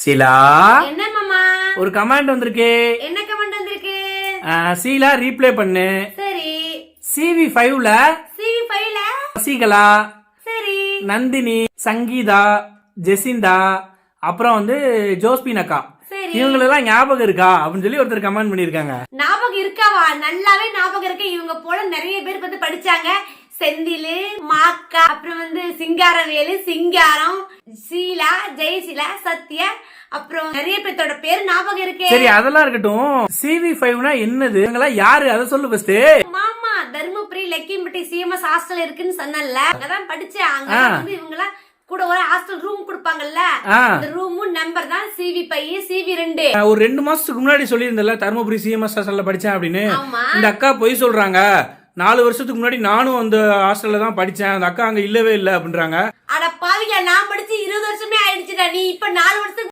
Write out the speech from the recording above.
சீலா, என்ன மாமா? ஒரு கமாண்ட் வந்திருக்கு. என்ன கமெண்ட் வந்திருக்கு? சீலா ரீப்ளே பண்ணு. சரி. CV5ல CV5ல சசிகலா, சரி. நந்தினி, சங்கீதா, ஜெசிந்தா, அப்புறம் ஜோஸ்பின் அக்கா, சரி. இவங்களெல்லாம் ஞாபகம் இருக்கா அப்படின்னு சொல்லி ஒருத்தர் கமெண்ட் பண்ணிருக்காங்க. ஞாபகம் இருக்காவா? நல்லாவே ஞாபகம் இருக்கு. இவங்க போல நிறைய பேர் படிச்சாங்க. செந்திலு, மாக்கா, அப்புறம் சிங்காரவேலு, சிங்காரம், சீலா, ஜெயசீலா, சத்யா, அப்புறம் நிறைய பேர்த்தோட பேர் ஞாபகம் இருக்கு. சரி, அதெல்லாம் இருக்கட்டும். CV5னா என்னது? இவங்கெல்லாம் யாரு? அதை சொல்லு ஃபர்ஸ்ட். மாமா, தர்மபுரி லக்கிம்பட்டி CMS ஹாஸ்டல் இருக்குன்னு சொன்னல, அங்கதான் படிச்சேன். அங்க இவங்கெல்லாம் கூட ஒரு ஹாஸ்டல் ரூம் கொடுப்பாங்கல்ல, அந்த ரூமும் நம்பர் தான் CV5 CV2. ஒரு 2 மாசத்துக்கு முன்னாடி சொல்லியிருந்தல தர்மபுரி CMS ஹாஸ்டல்ல படிச்சேன் அப்படின்னு. ஆமா. இந்த அக்கா பொய் சொல்றாங்க. 4 வருஷத்துக்கு முன்னாடி நானும் அந்த ஹாஸ்டல்ல தான் படிச்சேன், அந்த அக்கா அங்க இல்லவே இல்லை அப்படின்றாங்க. அட பாவியா, நான் படிச்சு 20 வருஷமே ஆயிடுச்சுடா. நீ இப்ப 4 வருஷத்துக்கு